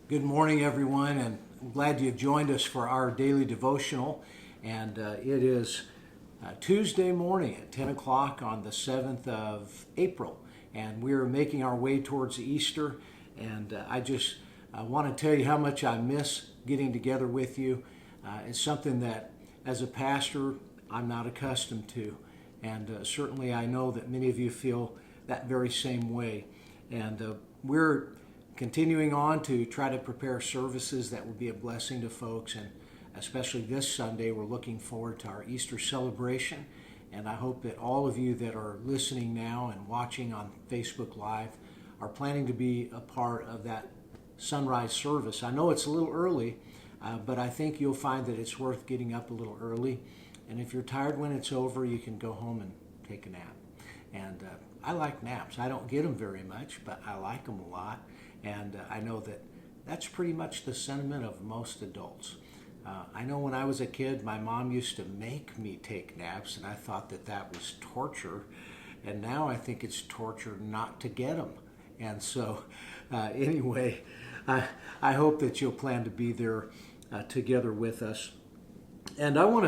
Good morning, everyone, and I'm glad you've joined us for our daily devotional. And it is Tuesday morning at 10 o'clock on the 7th of April, and we're making our way towards Easter. And I just want to tell you how much I miss getting together with you. It's something that, as a pastor, I'm not accustomed to. And certainly I know that many of you feel that very same way. And we're continuing on to try to prepare services that will be a blessing to folks, and especially this Sunday, we're looking forward to our Easter celebration. And I hope that all of you that are listening now and watching on Facebook Live are planning to be a part of that sunrise service. I know it's a little early, but I think you'll find that it's worth getting up a little early. And if you're tired when it's over, you can go home and take a nap. And I like naps. I don't get them very much, but I like them a lot. And I know that that's pretty much the sentiment of most adults. I know when I was a kid, my mom used to make me take naps, and I thought that that was torture. And now I think it's torture not to get them. And so anyway, I hope that you'll plan to be there together with us. And I want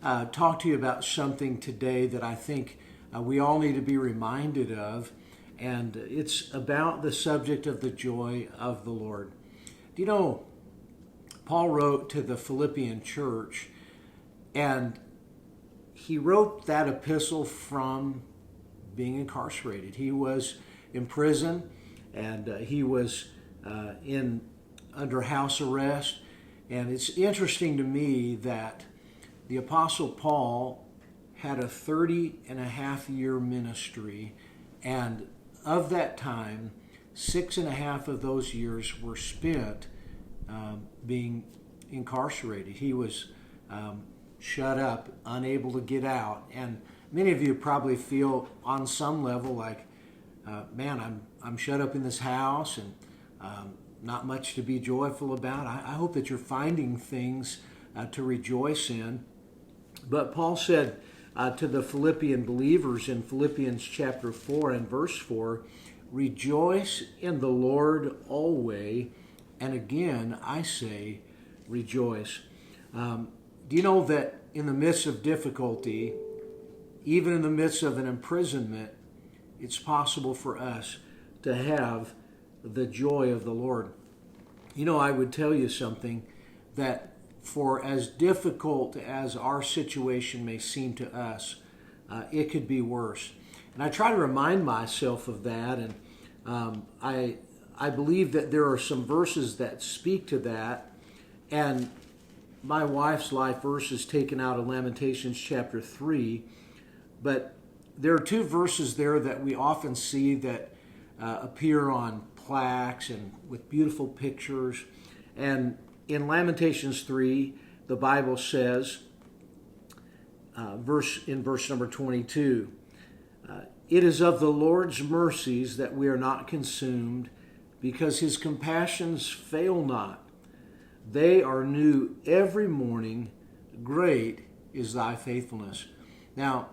to talk to you about something today that I think we all need to be reminded of. And it's about the subject of the joy of the Lord. Do you know, Paul wrote to the Philippian church, and he wrote that epistle from being incarcerated. He was in prison, and he was under house arrest. And it's interesting to me that the Apostle Paul had a 30-and-a-half-year ministry, and of that time, 6.5 of those years were spent being incarcerated. He was shut up, unable to get out. And many of you probably feel on some level like, man, I'm shut up in this house and not much to be joyful about. I hope that you're finding things to rejoice in. But Paul said, to the Philippian believers in Philippians chapter 4 and verse 4, rejoice in the Lord always, and again I say rejoice. Do you know that in the midst of difficulty, even in the midst of an imprisonment, it's possible for us to have the joy of the Lord? You know, I would tell you something, that for as difficult as our situation may seem to us, it could be worse. And I try to remind myself of that, and I believe that there are some verses that speak to that. And my wife's life verse is taken out of Lamentations chapter 3, but there are two verses there that we often see that appear on plaques and with beautiful pictures. And in Lamentations 3, the Bible says, in verse number 22, it is of the Lord's mercies that we are not consumed, because his compassions fail not. They are new every morning. Great is thy faithfulness. Now,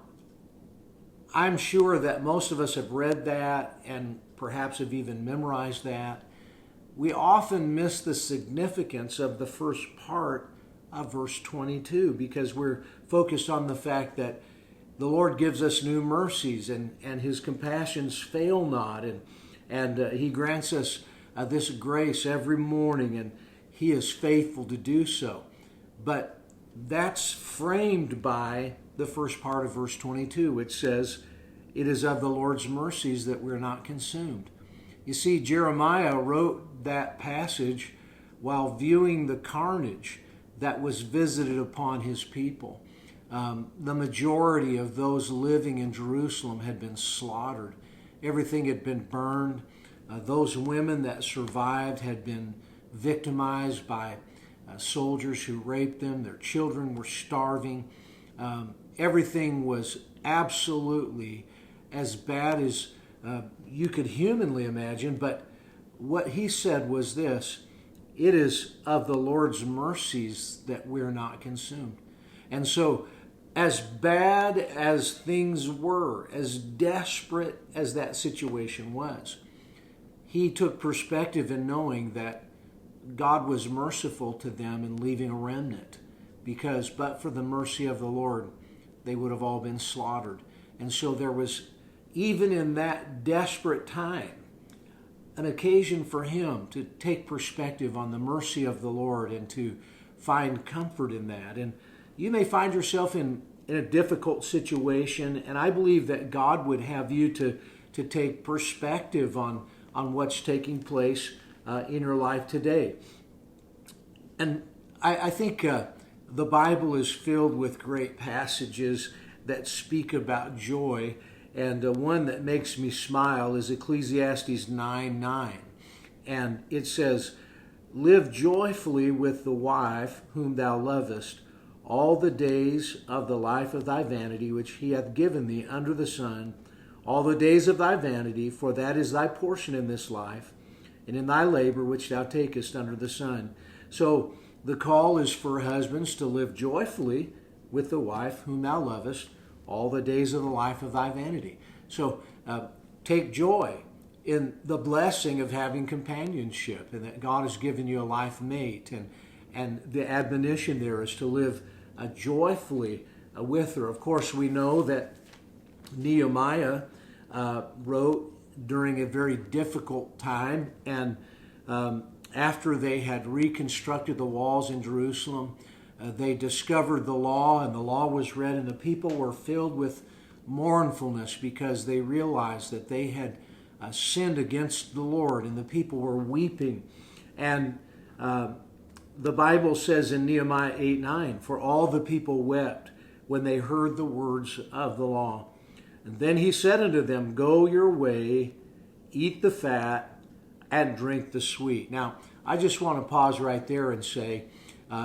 I'm sure that most of us have read that and perhaps have even memorized that. We often miss the significance of the first part of verse 22 because we're focused on the fact that the Lord gives us new mercies and his compassions fail not, and he grants us this grace every morning, and he is faithful to do so. But that's framed by the first part of verse 22, which says, it is of the Lord's mercies that we're not consumed. You see, Jeremiah wrote that passage while viewing the carnage that was visited upon his people. The majority of those living in Jerusalem had been slaughtered. Everything had been burned. Those women that survived had been victimized by soldiers who raped them. Their children were starving. Everything was absolutely as bad as you could humanly imagine, but what he said was this: it is of the Lord's mercies that we're not consumed. And so, as bad as things were, as desperate as that situation was, he took perspective in knowing that God was merciful to them in leaving a remnant, because but for the mercy of the Lord, they would have all been slaughtered. And so there was, even in that desperate time, an occasion for him to take perspective on the mercy of the Lord and to find comfort in that. And you may find yourself in a difficult situation, and I believe that God would have you to take perspective on what's taking place in your life today. And I think the Bible is filled with great passages that speak about joy, and one that makes me smile is Ecclesiastes 9:9. And it says, "Live joyfully with the wife whom thou lovest, all the days of the life of thy vanity, which he hath given thee under the sun, all the days of thy vanity, for that is thy portion in this life, and in thy labor which thou takest under the sun." So the call is for husbands to live joyfully with the wife whom thou lovest, all the days of the life of thy vanity. So take joy in the blessing of having companionship, and that God has given you a life mate. And the admonition there is to live joyfully with her. Of course, we know that Nehemiah wrote during a very difficult time, and after they had reconstructed the walls in Jerusalem, they discovered the law, and the law was read, and the people were filled with mournfulness because they realized that they had sinned against the Lord, and the people were weeping. And the Bible says in Nehemiah 8:9, "For all the people wept when they heard the words of the law. And then he said unto them, Go your way, eat the fat, and drink the sweet." Now, I just want to pause right there and say,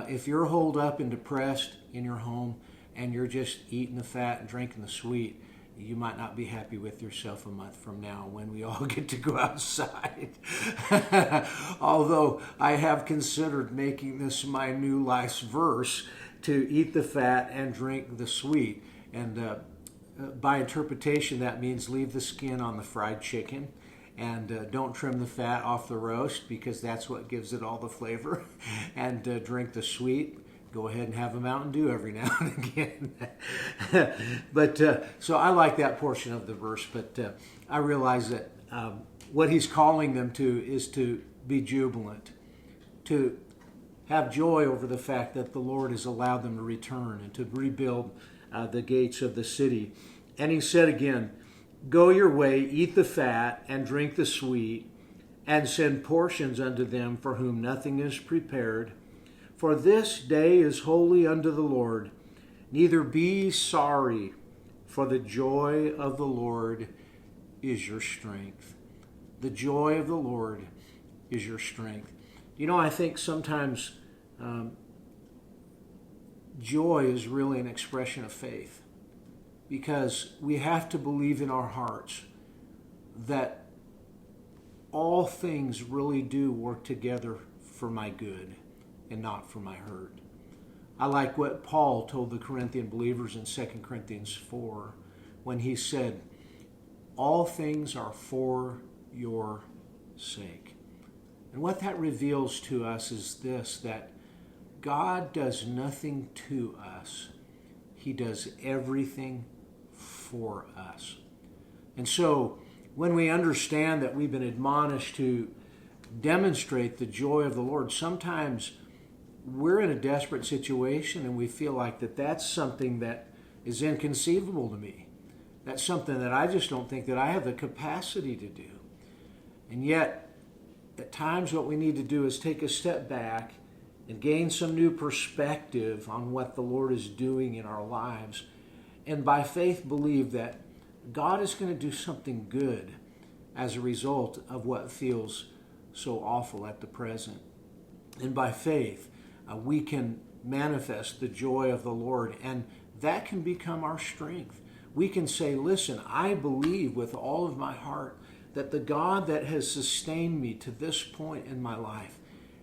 if you're holed up and depressed in your home and you're just eating the fat and drinking the sweet, you might not be happy with yourself a month from now when we all get to go outside. Although I have considered making this my new life's verse, to eat the fat and drink the sweet. And by interpretation, that means leave the skin on the fried chicken, and don't trim the fat off the roast, because that's what gives it all the flavor. And drink the sweet. Go ahead and have a Mountain Dew every now and again. But so I like that portion of the verse, but I realize that what he's calling them to is to be jubilant, to have joy over the fact that the Lord has allowed them to return and to rebuild the gates of the city. And he said again, "Go your way, eat the fat, and drink the sweet, and send portions unto them for whom nothing is prepared. For this day is holy unto the Lord. Neither be sorry, for the joy of the Lord is your strength." The joy of the Lord is your strength. You know, I think sometimes joy is really an expression of faith, because we have to believe in our hearts that all things really do work together for my good and not for my hurt. I like what Paul told the Corinthian believers in 2 Corinthians 4 when he said, "All things are for your sake." And what that reveals to us is this, that God does nothing to us. He does everything for us. And so when we understand that we've been admonished to demonstrate the joy of the Lord, sometimes we're in a desperate situation and we feel like that's something that is inconceivable to me. That's something that I just don't think that I have the capacity to do. And yet, at times what we need to do is take a step back and gain some new perspective on what the Lord is doing in our lives, and by faith believe that God is going to do something good as a result of what feels so awful at the present. And by faith, we can manifest the joy of the Lord, and that can become our strength. We can say, listen, I believe with all of my heart that the God that has sustained me to this point in my life,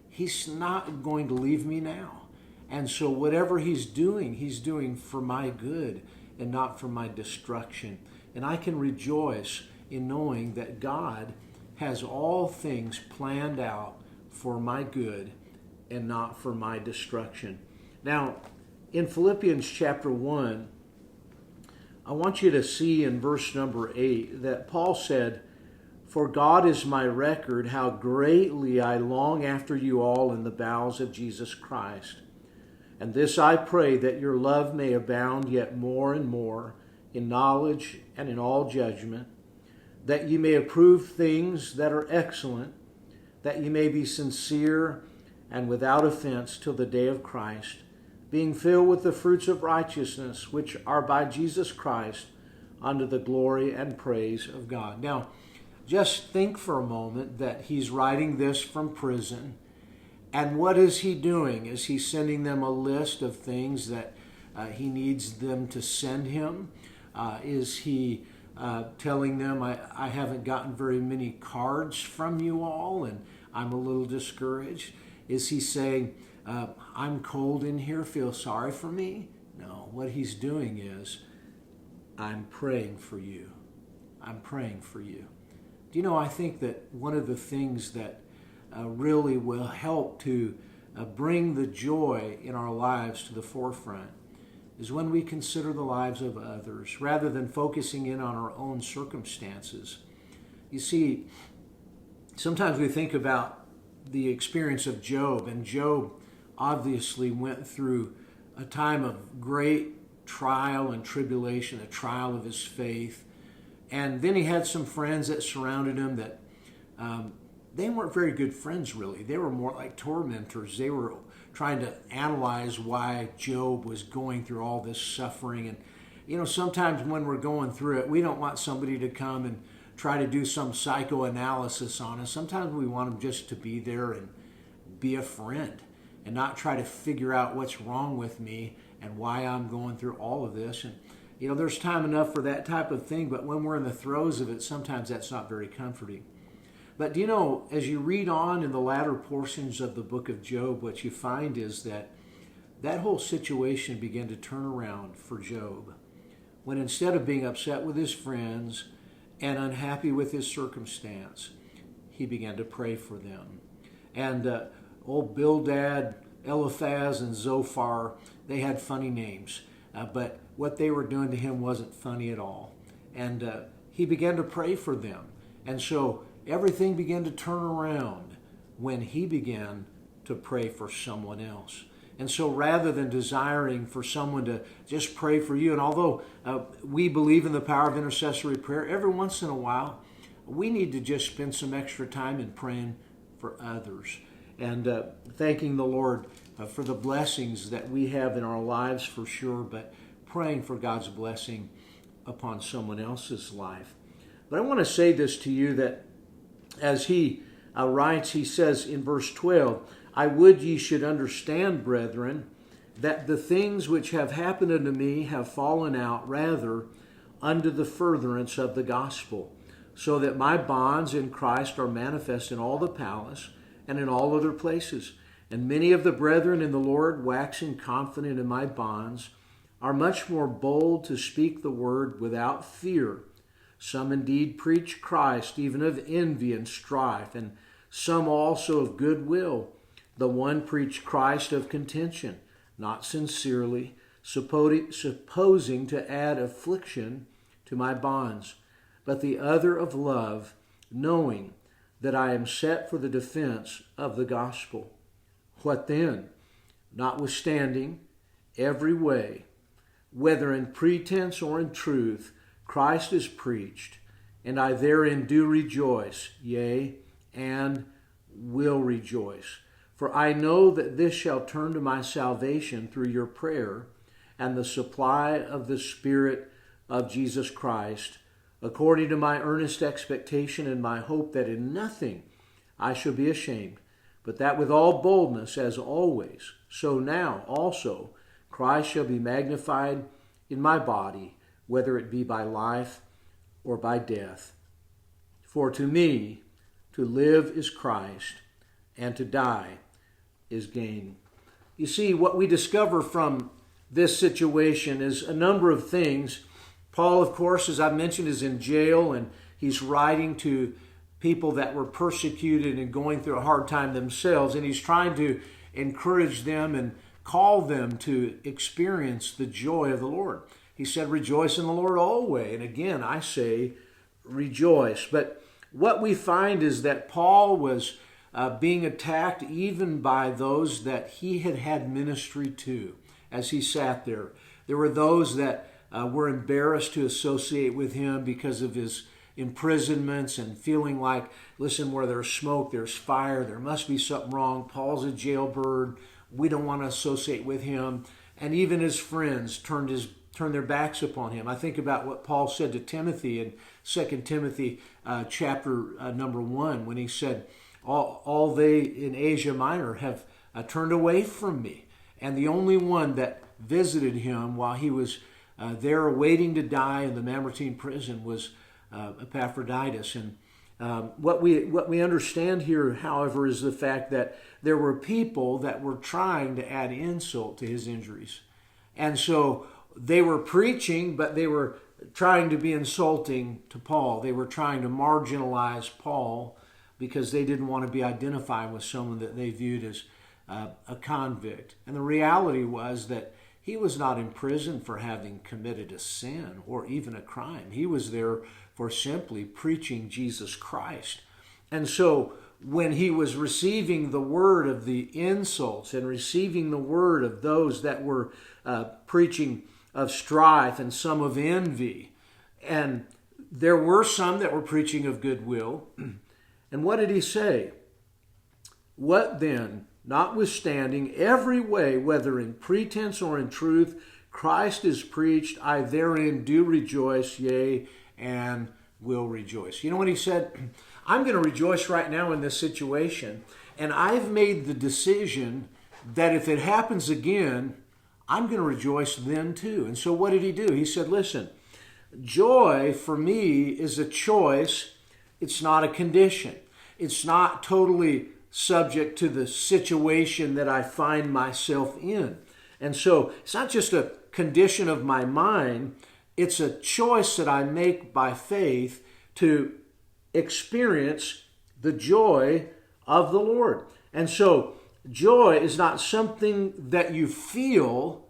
He's not going to leave me now. And so whatever He's doing for my good and not for my destruction. And I can rejoice in knowing that God has all things planned out for my good and not for my destruction. Now, in Philippians chapter 1, I want you to see in verse number 8 that Paul said, "For God is my record, how greatly I long after you all in the bowels of Jesus Christ. And this I pray, that your love may abound yet more and more in knowledge and in all judgment, that ye may approve things that are excellent, that ye may be sincere and without offense till the day of Christ, being filled with the fruits of righteousness, which are by Jesus Christ, unto the glory and praise of God." Now, just think for a moment that he's writing this from prison. And what is he doing? Is he sending them a list of things that he needs them to send him? Is he telling them, I haven't gotten very many cards from you all and I'm a little discouraged? Is he saying, I'm cold in here, feel sorry for me? No, what he's doing is, I'm praying for you. I'm praying for you. Do you know, I think that one of the things that really will help to bring the joy in our lives to the forefront is when we consider the lives of others rather than focusing in on our own circumstances. You see, sometimes we think about the experience of Job, and Job obviously went through a time of great trial and tribulation, a trial of his faith. And then he had some friends that surrounded him that they weren't very good friends, really. They were more like tormentors. They were trying to analyze why Job was going through all this suffering. And, you know, sometimes when we're going through it, we don't want somebody to come and try to do some psychoanalysis on us. Sometimes we want them just to be there and be a friend and not try to figure out what's wrong with me and why I'm going through all of this. And, you know, there's time enough for that type of thing, but when we're in the throes of it, sometimes that's not very comforting. But do you know, as you read on in the latter portions of the book of Job, what you find is that that whole situation began to turn around for Job. When instead of being upset with his friends and unhappy with his circumstance, he began to pray for them. And old Bildad, Eliphaz, and Zophar, they had funny names. But what they were doing to him wasn't funny at all. And he began to pray for them. And so everything began to turn around when he began to pray for someone else. And so rather than desiring for someone to just pray for you, and although we believe in the power of intercessory prayer, every once in a while, we need to just spend some extra time in praying for others and thanking the Lord for the blessings that we have in our lives for sure, but praying for God's blessing upon someone else's life. But I want to say this to you, that as he writes, he says in verse 12, "I would ye should understand, brethren, that the things which have happened unto me have fallen out rather unto the furtherance of the gospel, so that my bonds in Christ are manifest in all the palace and in all other places. And many of the brethren in the Lord, waxing confident in my bonds, are much more bold to speak the word without fear. Some indeed preach Christ, even of envy and strife, and some also of good will. The one preached Christ of contention, not sincerely, supposing to add affliction to my bonds, but the other of love, knowing that I am set for the defense of the gospel. What then? Notwithstanding, every way, whether in pretense or in truth, Christ is preached, and I therein do rejoice, yea, and will rejoice. For I know that this shall turn to my salvation through your prayer and the supply of the Spirit of Jesus Christ, according to my earnest expectation and my hope that in nothing I shall be ashamed, but that with all boldness, as always, so now also Christ shall be magnified in my body, whether it be by life or by death. For to me, to live is Christ, and to die is gain." You see, what we discover from this situation is a number of things. Paul, of course, as I mentioned, is in jail, and he's writing to people that were persecuted and going through a hard time themselves, and he's trying to encourage them and call them to experience the joy of the Lord. He said, rejoice in the Lord always. And again, I say, rejoice. But what we find is that Paul was being attacked even by those that he had had ministry to as he sat there. There were those that were embarrassed to associate with him because of his imprisonments and feeling like, listen, where there's smoke, there's fire, there must be something wrong. Paul's a jailbird. We don't want to associate with him. And even his friends turned their backs upon him. I think about what Paul said to Timothy in 2 Timothy chapter number 1, when he said, all they in Asia Minor have turned away from me. And the only one that visited him while he was there waiting to die in the Mamertine prison was Epaphroditus. And what we understand here, however, is the fact that there were people that were trying to add insult to his injuries. And so they were preaching, but they were trying to be insulting to Paul. They were trying to marginalize Paul because they didn't want to be identified with someone that they viewed as a convict. And the reality was that he was not in prison for having committed a sin or even a crime. He was there for simply preaching Jesus Christ. And so when he was receiving the word of the insults and receiving the word of those that were preaching of strife and some of envy, and there were some that were preaching of goodwill, and what did he say? What then? Notwithstanding every way, whether in pretense or in truth, Christ is preached, I therein do rejoice, yea, and will rejoice. You know what he said? I'm going to rejoice right now in this situation, and I've made the decision that if it happens again, I'm going to rejoice then too. And so what did he do? He said, listen, joy for me is a choice. It's not a condition. It's not totally subject to the situation that I find myself in. And so it's not just a condition of my mind, it's a choice that I make by faith to experience the joy of the Lord. And so joy is not something that you feel,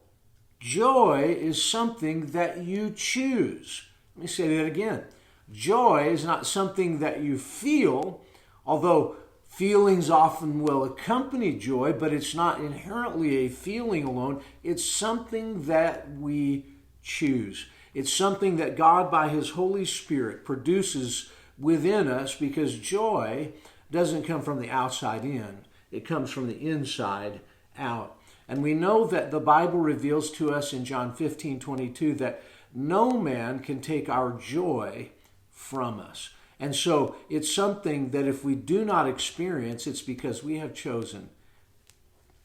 joy is something that you choose. Let me say that again. Joy is not something that you feel, although feelings often will accompany joy, but it's not inherently a feeling alone. It's something that we choose. It's something that God, by His Holy Spirit, produces within us, because joy doesn't come from the outside in. It comes from the inside out. And we know that the Bible reveals to us in John 15:22 that no man can take our joy from us. And so it's something that if we do not experience, it's because we have chosen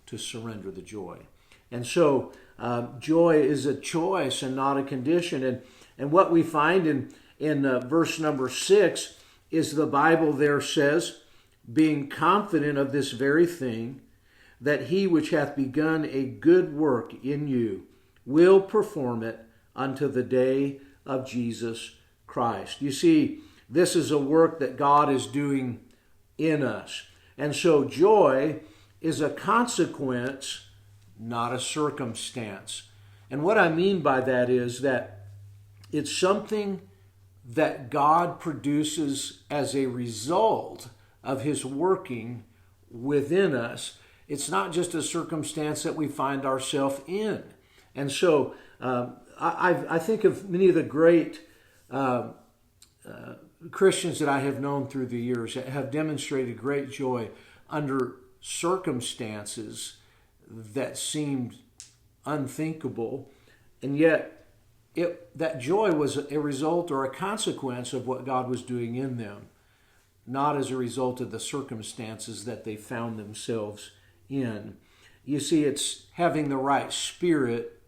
to surrender the joy. And so joy is a choice and not a condition. And what we find in verse number 6 is the Bible there says, being confident of this very thing, that he which hath begun a good work in you will perform it unto the day of Jesus Christ. You see, this is a work that God is doing in us. And so joy is a consequence, not a circumstance. And what I mean by that is that it's something that God produces as a result of His working within us. It's not just a circumstance that we find ourselves in. And so I think of many of the great Christians that I have known through the years that have demonstrated great joy under circumstances that seemed unthinkable, and yet that joy was a result or a consequence of what God was doing in them, not as a result of the circumstances that they found themselves in. You see, it's having the right spirit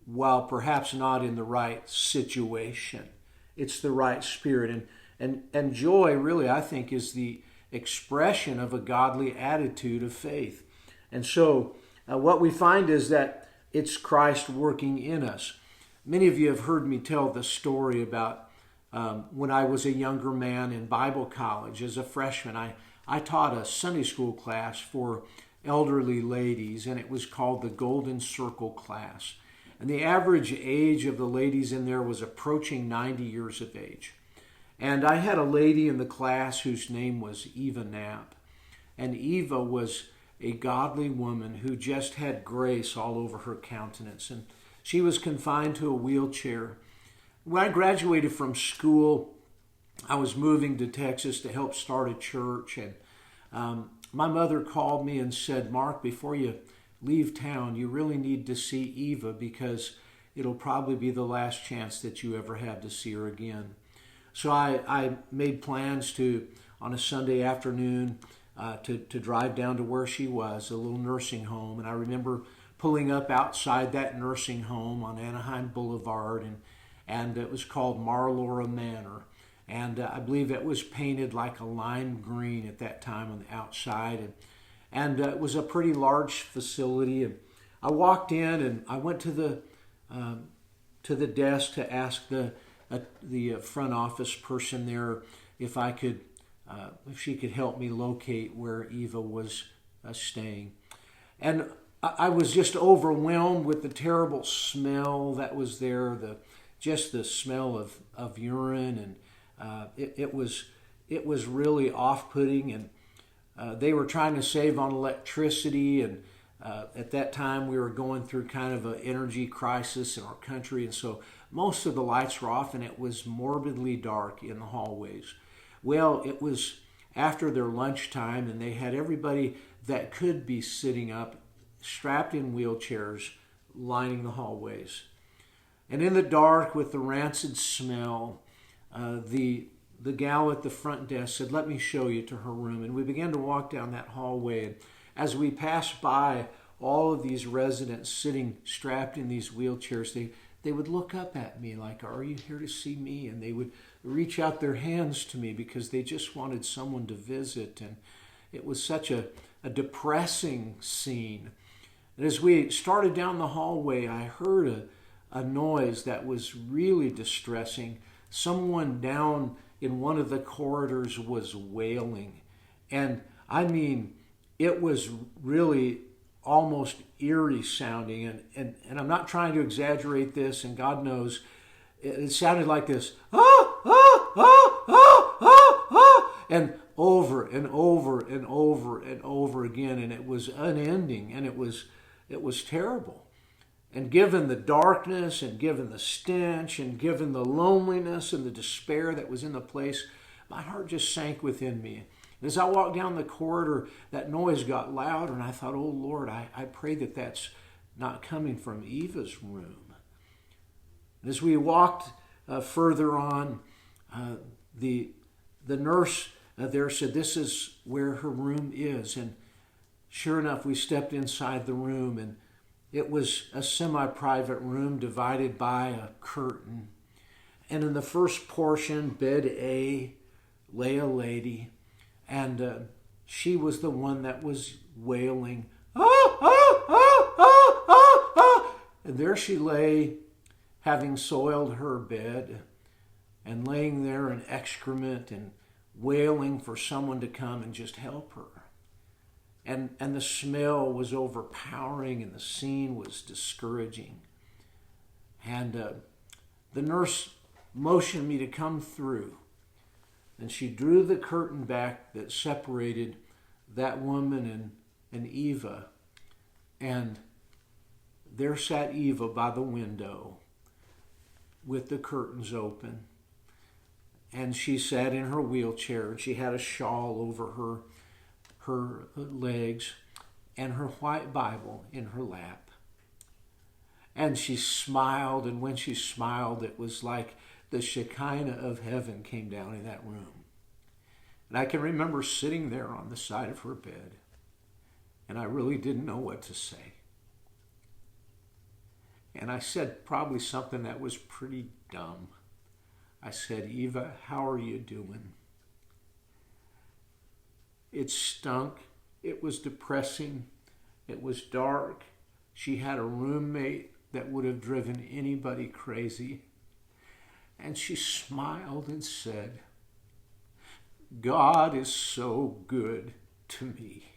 while perhaps not in the right situation. It's the right spirit. And joy, really, I think, is the expression of a godly attitude of faith. And so what we find is that it's Christ working in us. Many of you have heard me tell the story about when I was a younger man in Bible college as a freshman. I taught a Sunday school class for elderly ladies, and it was called the Golden Circle class. And the average age of the ladies in there was approaching 90 years of age. And I had a lady in the class whose name was Eva Knapp. And Eva was a godly woman who just had grace all over her countenance. And she was confined to a wheelchair. When I graduated from school, I was moving to Texas to help start a church. And my mother called me and said, "Mark, before you leave town, you really need to see Eva because it'll probably be the last chance that you ever have to see her again." So I made plans to, on a Sunday afternoon, to drive down to where she was, a little nursing home. And I remember pulling up outside that nursing home on Anaheim Boulevard, and it was called Marlora Manor. And I believe it was painted like a lime green at that time on the outside. And it was a pretty large facility. And I walked in and I went to the desk to ask the front office person there if she could help me locate where Eva was staying. And I was just overwhelmed with the terrible smell that was there, just the smell of urine, and it was really off-putting. And they were trying to save on electricity, and at that time we were going through kind of an energy crisis in our country, and so most of the lights were off, and it was morbidly dark in the hallways. Well, it was after their lunchtime, and they had everybody that could be sitting up, strapped in wheelchairs, lining the hallways. And in the dark, with the rancid smell, the gal at the front desk said, "Let me show you to her room." And we began to walk down that hallway. And as we passed by all of these residents sitting strapped in these wheelchairs, they would look up at me like, "Are you here to see me?" And they would reach out their hands to me because they just wanted someone to visit. And it was such a depressing scene. And as we started down the hallway, I heard a noise that was really distressing. Someone down in one of the corridors was wailing. And I mean, it was really almost eerie sounding. And I'm not trying to exaggerate this, and God knows, it sounded like this, "Ah, ah, ah, ah, ah, ah," and over and over and over and over again. And it was unending, and it was terrible. And given the darkness, and given the stench, and given the loneliness and the despair that was in the place, my heart just sank within me. And as I walked down the corridor, that noise got louder, and I thought, "Oh Lord, I pray that that's not coming from Eva's room." And as we walked further on, the nurse there said, "This is where her room is." And sure enough, we stepped inside the room, and it was a semi-private room divided by a curtain. And in the first portion, bed A, lay a lady, and she was the one that was wailing, "Ah, ah, ah, ah, ah, ah." And there she lay, having soiled her bed, and laying there in excrement and wailing for someone to come and just help her. And the smell was overpowering, and the scene was discouraging. And the nurse motioned me to come through. And she drew the curtain back that separated that woman and Eva. And there sat Eva by the window with the curtains open. And she sat in her wheelchair, and she had a shawl over her legs and her white Bible in her lap. And she smiled, and when she smiled, it was like the Shekinah of heaven came down in that room. And I can remember sitting there on the side of her bed, and I really didn't know what to say. And I said probably something that was pretty dumb. I said, "Eva, how are you doing?" It stunk. It was depressing. It was dark. She had a roommate that would have driven anybody crazy. And she smiled and said, God is so good to me.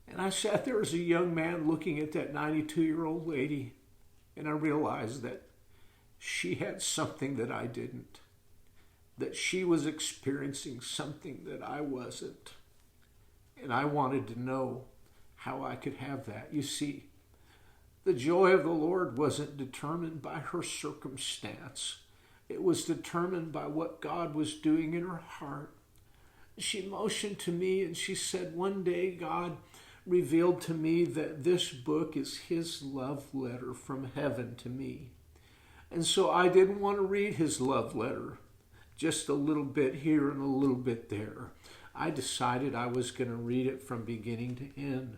And I sat there as a young man looking at that 92-year-old lady, and I realized that she had something that I didn't, that she was experiencing something that I wasn't. And I wanted to know how I could have that. You see, the joy of the Lord wasn't determined by her circumstance. It was determined by what God was doing in her heart. She motioned to me and she said, one day God revealed to me that this book is his love letter from heaven to me. And so I didn't want to read his love letter, just a little bit here and a little bit there. I decided I was going to read it from beginning to end.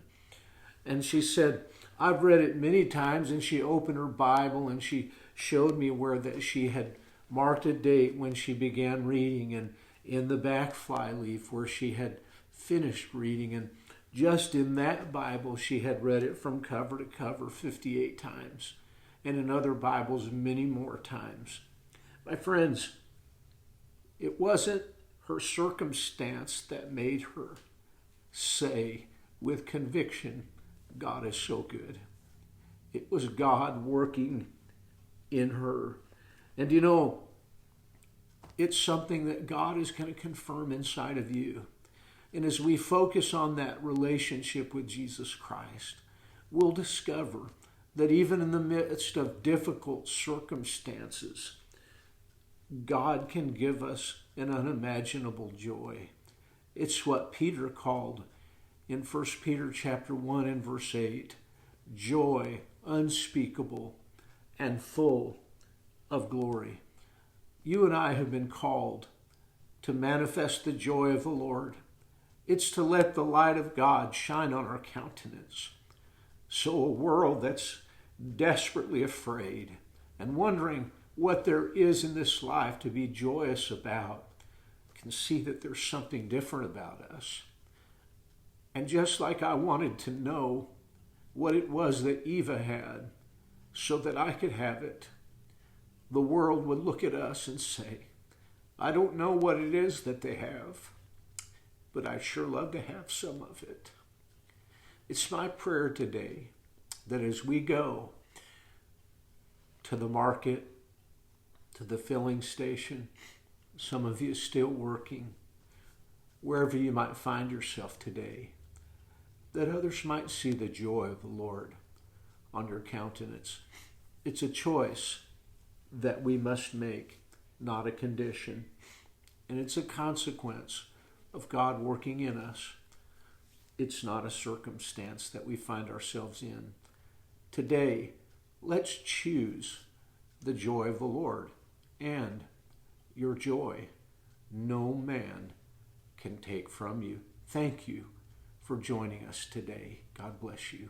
And she said, I've read it many times, and she opened her Bible and she showed me where that she had marked a date when she began reading, and in the back flyleaf where she had finished reading. And just in that Bible, she had read it from cover to cover 58 times, and in other Bibles, many more times. My friends, it wasn't her circumstance that made her say with conviction, God is so good. It was God working in her. And you know, it's something that God is going to confirm inside of you. And as we focus on that relationship with Jesus Christ, we'll discover that even in the midst of difficult circumstances, God can give us an unimaginable joy. It's what Peter called in 1 Peter chapter 1 and verse 8, joy unspeakable and full of glory. You and I have been called to manifest the joy of the Lord. It's to let the light of God shine on our countenance. So a world that's desperately afraid and wondering what there is in this life to be joyous about can see that there's something different about us. And just like I wanted to know what it was that Eva had so that I could have it, the world would look at us and say, I don't know what it is that they have, but I'd sure love to have some of it. It's my prayer today that as we go to the market, to the filling station, some of you still working, wherever you might find yourself today, that others might see the joy of the Lord on your countenance. It's a choice that we must make, not a condition. And it's a consequence of God working in us. It's not a circumstance that we find ourselves in. Today, let's choose the joy of the Lord, and your joy no man can take from you. Thank you for joining us today. God bless you.